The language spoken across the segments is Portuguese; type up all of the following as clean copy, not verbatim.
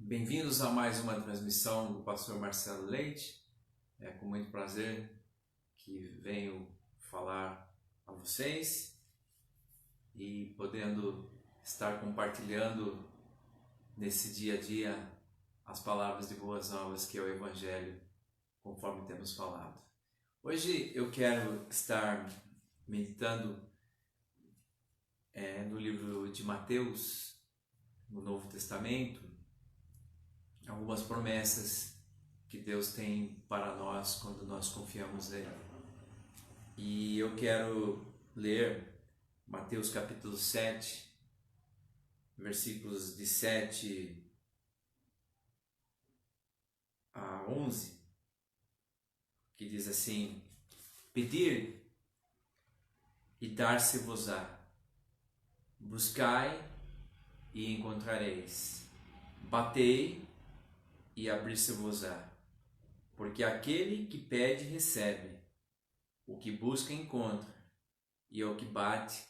Bem-vindos a mais uma transmissão do pastor Marcelo Leite. É com muito prazer que venho falar a vocês e podendo estar compartilhando nesse dia a dia as palavras de boas novas que é o Evangelho, conforme temos falado. Hoje eu quero estar meditando no livro de Mateus, no Novo Testamento, algumas promessas que Deus tem para nós quando nós confiamos nele. E eu quero ler Mateus capítulo 7, versículos de 7 a 11, que diz assim: Pedir e dar-se-vos-á, buscai e encontrareis, batei e abrir-se-vos-á, porque aquele que pede recebe, o que busca encontra, e ao que bate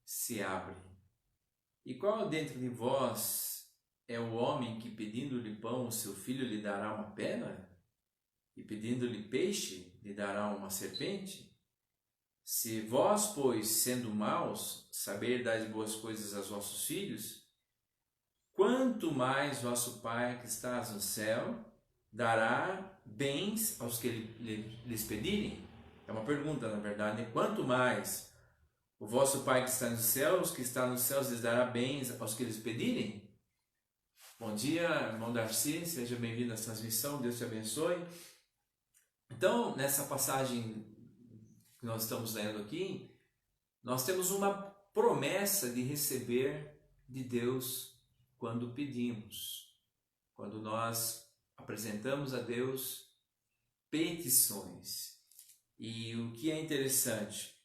se abre. E qual dentre de vós é o homem que, pedindo-lhe pão, o seu filho lhe dará uma pedra? E pedindo-lhe peixe, lhe dará uma serpente? Se vós, pois, sendo maus, saber dar boas coisas aos vossos filhos, quanto mais vosso Pai que estás no céu dará bens aos que lhes pedirem? É uma pergunta, na verdade, né? Quanto mais o vosso Pai que está nos céus, lhes dará bens aos que lhes pedirem? Bom dia, irmão Darcy, seja bem-vindo à transmissão, Deus te abençoe. Então, nessa passagem que nós estamos lendo aqui, nós temos uma promessa de receber de Deus quando pedimos, quando nós apresentamos a Deus petições. E o que é interessante,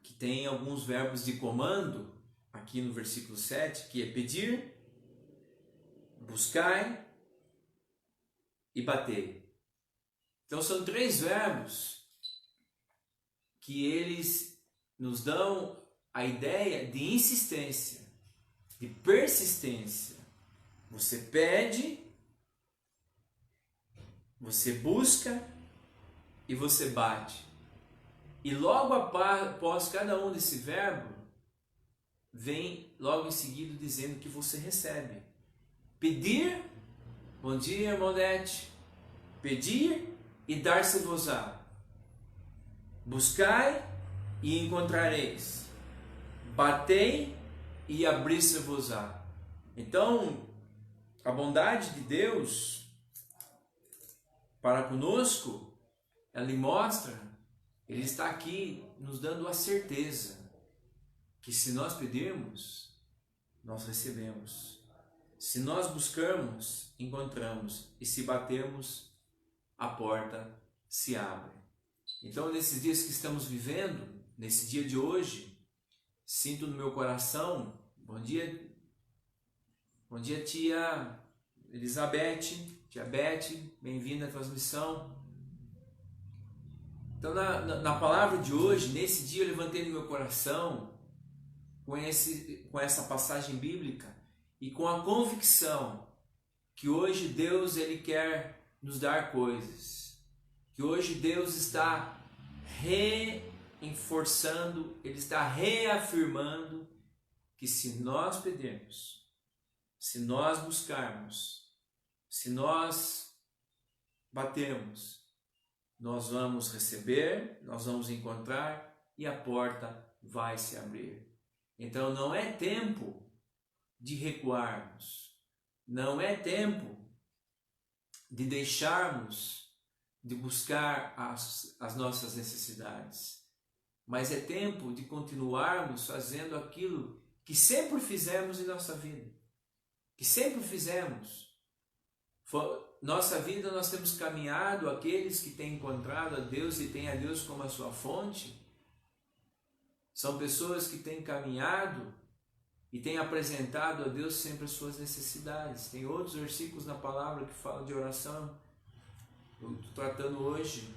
que tem alguns verbos de comando aqui no versículo 7, que é pedir, buscai e bater. Então são três verbos que eles nos dão a ideia de insistência, de persistência. Você pede, você busca e você bate. E logo após cada um desse verbo, vem logo em seguida dizendo que você recebe. Pedir, bom dia, irmão Dete. Pedir e dar-se-vos-á. Buscai e encontrareis. Batei e abrir-se-vos-á. Então, a bondade de Deus para conosco, ela mostra, Ele está aqui nos dando a certeza que se nós pedirmos, nós recebemos. Se nós buscarmos, encontramos. E se batermos, a porta se abre. Então, nesses dias que estamos vivendo, nesse dia de hoje, sinto no meu coração, bom dia tia Elizabeth, tia Beth, bem-vinda à transmissão. Então na palavra de hoje, nesse dia eu levantei no meu coração com essa passagem bíblica e com a convicção que hoje Deus ele quer nos dar coisas, que hoje Deus está reforçando, Ele está reafirmando que se nós pedirmos, se nós buscarmos, se nós batermos, nós vamos receber, nós vamos encontrar e a porta vai se abrir. Então não é tempo de recuarmos, não é tempo de deixarmos de buscar as nossas necessidades, mas é tempo de continuarmos fazendo aquilo que sempre fizemos em nossa vida, que sempre fizemos. Nossa vida nós temos caminhado, aqueles que têm encontrado a Deus e têm a Deus como a sua fonte, são pessoas que têm caminhado e têm apresentado a Deus sempre as suas necessidades. Tem outros versículos na palavra que falam de oração. Eu estou tratando hoje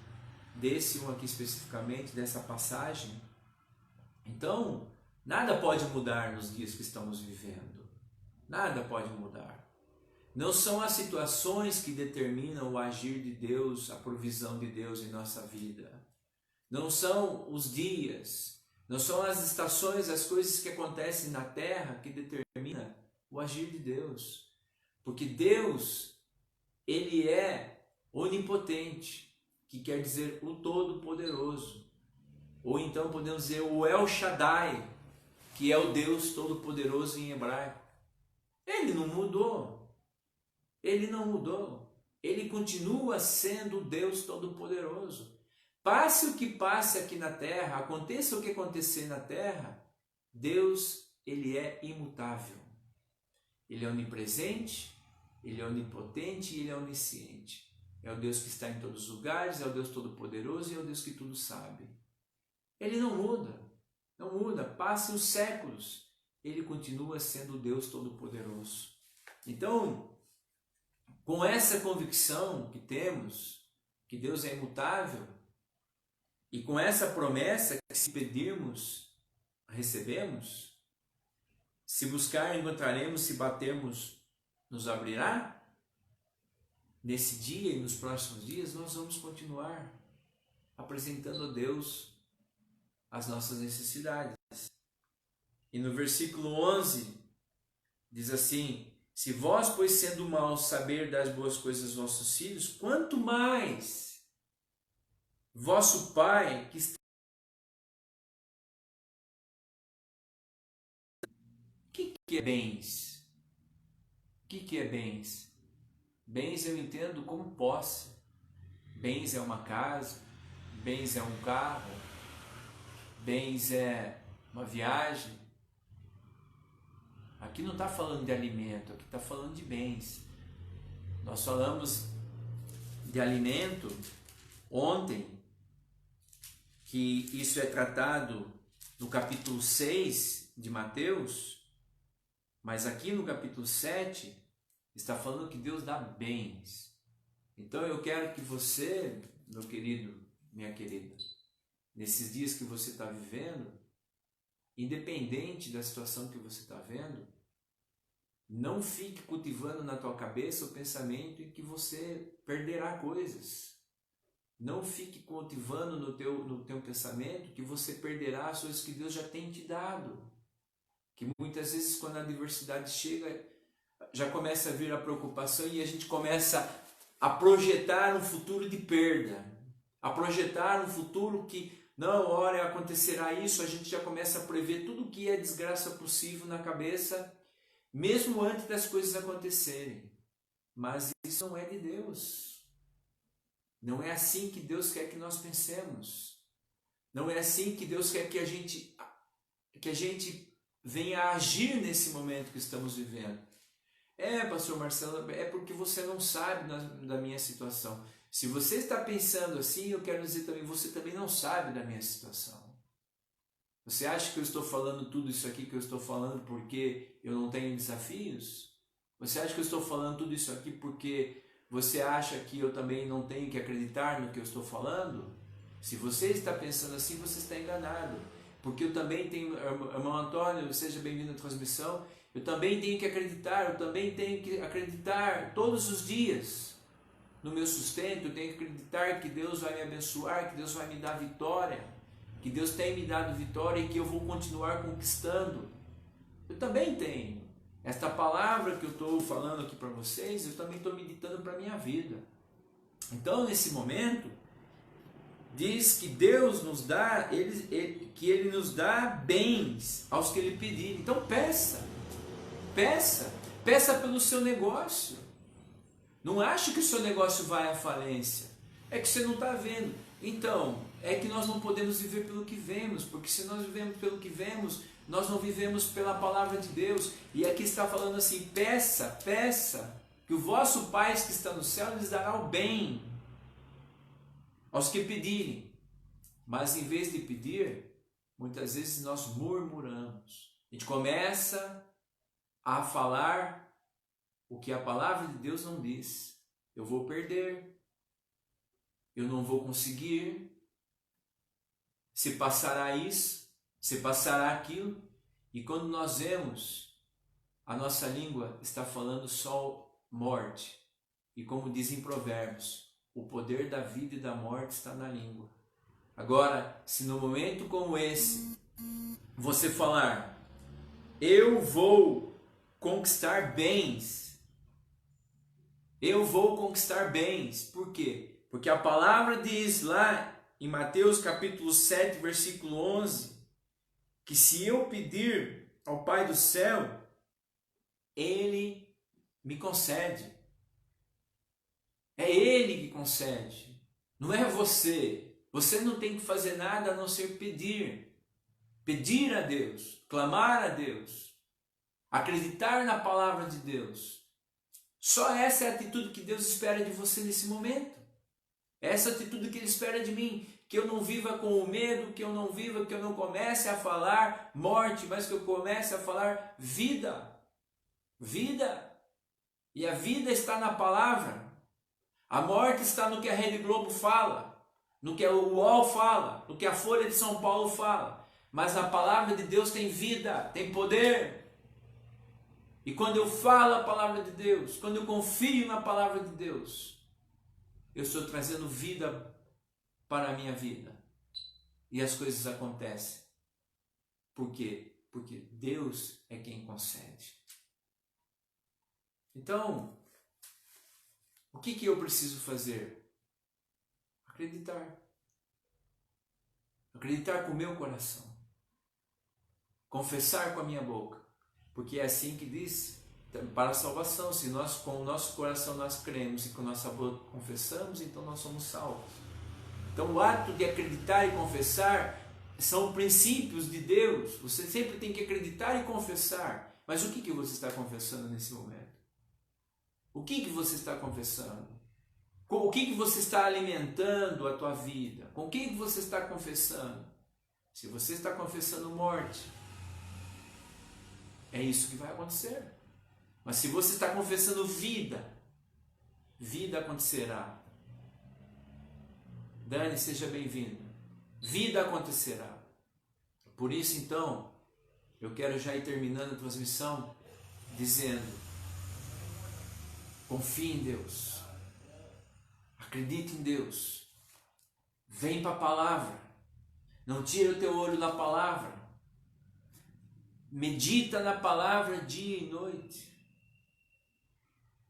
desse um aqui especificamente, dessa passagem. Então, nada pode mudar nos dias que estamos vivendo. Nada pode mudar. Não são as situações que determinam o agir de Deus, a provisão de Deus em nossa vida. Não são os dias, não são as estações, as coisas que acontecem na terra que determinam o agir de Deus. Porque Deus, Ele é onipotente, que quer dizer o Todo-Poderoso. Ou então podemos dizer o El Shaddai, que é o Deus Todo-Poderoso em hebraico. Ele não mudou. Ele não mudou. Ele continua sendo o Deus Todo-Poderoso. Passe o que passe aqui na terra, aconteça o que acontecer na terra, Deus, Ele é imutável. Ele é onipresente, Ele é onipotente e Ele é onisciente. É o Deus que está em todos os lugares, é o Deus Todo-Poderoso e é o Deus que tudo sabe. Ele não muda, não muda. Passem os séculos, Ele continua sendo o Deus Todo-Poderoso. Então, com essa convicção que temos, que Deus é imutável, e com essa promessa que se pedirmos, recebemos, se buscar, encontraremos, se batermos, nos abrirá, nesse dia e nos próximos dias, nós vamos continuar apresentando a Deus as nossas necessidades. E no versículo 11, diz assim: se vós, pois sendo maus, saber das boas coisas aos vossos filhos, quanto mais vosso Pai que está... O que é bens? O que é bens? Bens eu entendo como posse. Bens é uma casa, bens é um carro, bens é uma viagem. Aqui não está falando de alimento, aqui está falando de bens. Nós falamos de alimento ontem, que isso é tratado no capítulo 6 de Mateus, mas aqui no capítulo 7 está falando que Deus dá bens. Então eu quero que você, meu querido, minha querida, nesses dias que você está vivendo, independente da situação que você está vendo, não fique cultivando na tua cabeça o pensamento em que você perderá coisas. Não fique cultivando no teu pensamento que você perderá as coisas que Deus já tem te dado. Que muitas vezes quando a adversidade chega, já começa a vir a preocupação e a gente começa a projetar um futuro de perda. A projetar um futuro que, não, ora, acontecerá isso, a gente já começa a prever tudo o que é desgraça possível na cabeça, mesmo antes das coisas acontecerem. Mas isso não é de Deus. Não é assim que Deus quer que nós pensemos. Não é assim que Deus quer que a gente venha a agir nesse momento que estamos vivendo. Pastor Marcelo, é porque você não sabe da minha situação. Se você está pensando assim, eu quero dizer também, você também não sabe da minha situação. Você acha que eu estou falando tudo isso aqui que eu estou falando porque eu não tenho desafios? Você acha que eu estou falando tudo isso aqui porque você acha que eu também não tenho que acreditar no que eu estou falando? Se você está pensando assim, você está enganado. Porque eu também tenho, irmão Antônio, seja bem-vindo à transmissão, eu também tenho que acreditar todos os dias no meu sustento, eu tenho que acreditar que Deus vai me abençoar, que Deus vai me dar vitória, que Deus tem me dado vitória e que eu vou continuar conquistando. Eu também tenho. Esta palavra que eu estou falando aqui para vocês, eu também estou meditando para a minha vida. Então, nesse momento, diz que Deus nos dá, que Ele nos dá bens aos que Ele pedirem. Então, peça pelo seu negócio. Não ache que o seu negócio vai à falência. É que você não está vendo. Então, é que nós não podemos viver pelo que vemos, porque se nós vivemos pelo que vemos, nós não vivemos pela palavra de Deus. E aqui está falando assim, peça, que o vosso Pai que está no céu lhes dará o bem aos que pedirem. Mas em vez de pedir, muitas vezes nós murmuramos. A gente começa a falar o que a palavra de Deus não diz. Eu vou perder, eu não vou conseguir, se passará isso, se passará aquilo. E quando nós vemos, a nossa língua está falando só morte. E como dizem Provérbios, o poder da vida e da morte está na língua. Agora, se no momento como esse, você falar, eu vou conquistar bens, eu vou conquistar bens, por quê? Porque a palavra diz lá em Mateus capítulo 7, versículo 11, que se eu pedir ao Pai do céu, Ele me concede. É Ele que concede, não é você. Você não tem que fazer nada a não ser pedir. Pedir a Deus, clamar a Deus, acreditar na palavra de Deus. Só essa é a atitude que Deus espera de você nesse momento. Essa atitude que Ele espera de mim, que eu não viva com o medo, que eu não comece a falar morte, mas que eu comece a falar vida. Vida. E a vida está na palavra. A morte está no que a Rede Globo fala, no que o UOL fala, no que a Folha de São Paulo fala. Mas a palavra de Deus tem vida, tem poder. E quando eu falo a palavra de Deus, quando eu confio na palavra de Deus, eu estou trazendo vida para a minha vida. E as coisas acontecem. Por quê? Porque Deus é quem concede. Então, o que eu preciso fazer? Acreditar. Acreditar com o meu coração. Confessar com a minha boca. Porque é assim que diz para a salvação. Se nós com o nosso coração nós cremos e com a nossa boca confessamos, então nós somos salvos. Então o ato de acreditar e confessar são princípios de Deus. Você sempre tem que acreditar e confessar. Mas o que você está confessando nesse momento? O que você está confessando? O que você está alimentando a tua vida? Com o que você está confessando? Se você está confessando morte, é isso que vai acontecer. Mas se você está confessando vida, vida acontecerá. Dani, seja bem-vindo. Vida acontecerá. Por isso, então, eu quero já ir terminando a transmissão dizendo: confie em Deus. Acredite em Deus. Vem para a palavra. Não tira o teu olho da palavra. Medita na palavra dia e noite.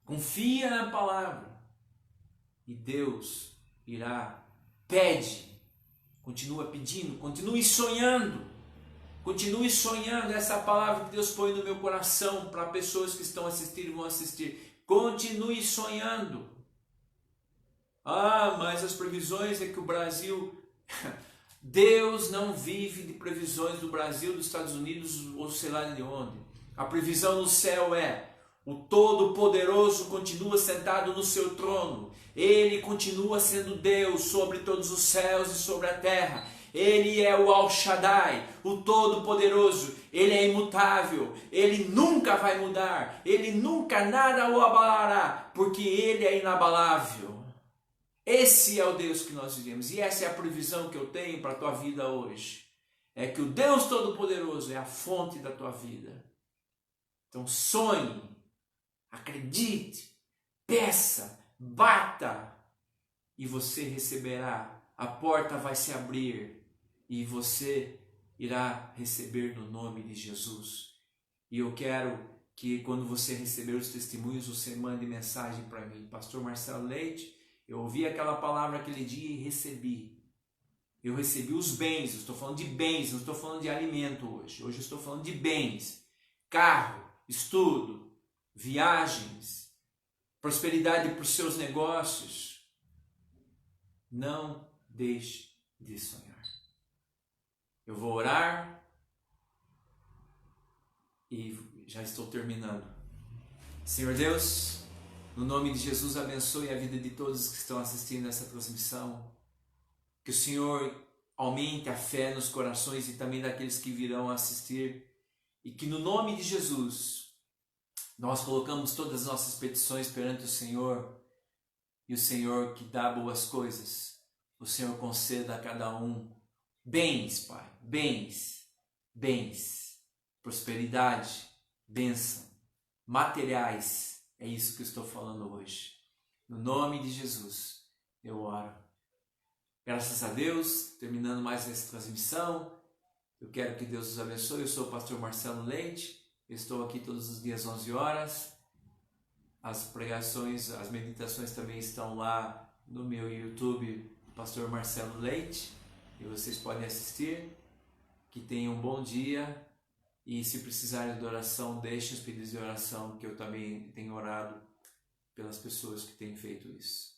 Confia na palavra. E Deus irá. Pede. Continua pedindo. Continue sonhando. Continue sonhando. Essa é a palavra que Deus põe no meu coração para pessoas que estão assistindo e vão assistir. Continue sonhando. Ah, mas as previsões é que o Brasil... Deus não vive de previsões do Brasil, dos Estados Unidos ou sei lá de onde. A previsão no céu é: o Todo-Poderoso continua sentado no seu trono. Ele continua sendo Deus sobre todos os céus e sobre a terra. Ele é o Al Shaddai, o Todo-Poderoso. Ele é imutável. Ele nunca vai mudar. Ele nunca nada o abalará, porque Ele é inabalável. Esse é o Deus que nós vivemos. E essa é a previsão que eu tenho para a tua vida hoje. É que o Deus Todo-Poderoso é a fonte da tua vida. Então sonhe, acredite, peça, bata e você receberá. A porta vai se abrir e você irá receber no nome de Jesus. E eu quero que quando você receber os testemunhos, você mande mensagem para mim. Pastor Marcelo Leite, eu ouvi aquela palavra aquele dia e recebi. Eu recebi os bens, eu estou falando de bens, não estou falando de alimento hoje. Hoje eu estou falando de bens, carro, estudo, viagens, prosperidade para os seus negócios. Não deixe de sonhar. Eu vou orar e já estou terminando. Senhor Deus, no nome de Jesus, abençoe a vida de todos que estão assistindo essa transmissão. Que o Senhor aumente a fé nos corações e também daqueles que virão assistir. E que no nome de Jesus, nós colocamos todas as nossas petições perante o Senhor. E o Senhor que dá boas coisas, o Senhor conceda a cada um bens, Pai, bens, bens, prosperidade, bênção, materiais, É isso que eu estou falando hoje. No nome de Jesus, eu oro. Graças a Deus, terminando mais essa transmissão, eu quero que Deus os abençoe. Eu sou o pastor Marcelo Leite, eu estou aqui todos os dias 11 horas. As pregações, as meditações também estão lá no meu YouTube, pastor Marcelo Leite, e vocês podem assistir. Que tenham um bom dia. E se precisarem de oração, deixem os pedidos de oração, que eu também tenho orado pelas pessoas que têm feito isso.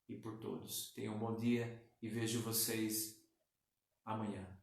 E por todos. Tenham um bom dia e vejo vocês amanhã.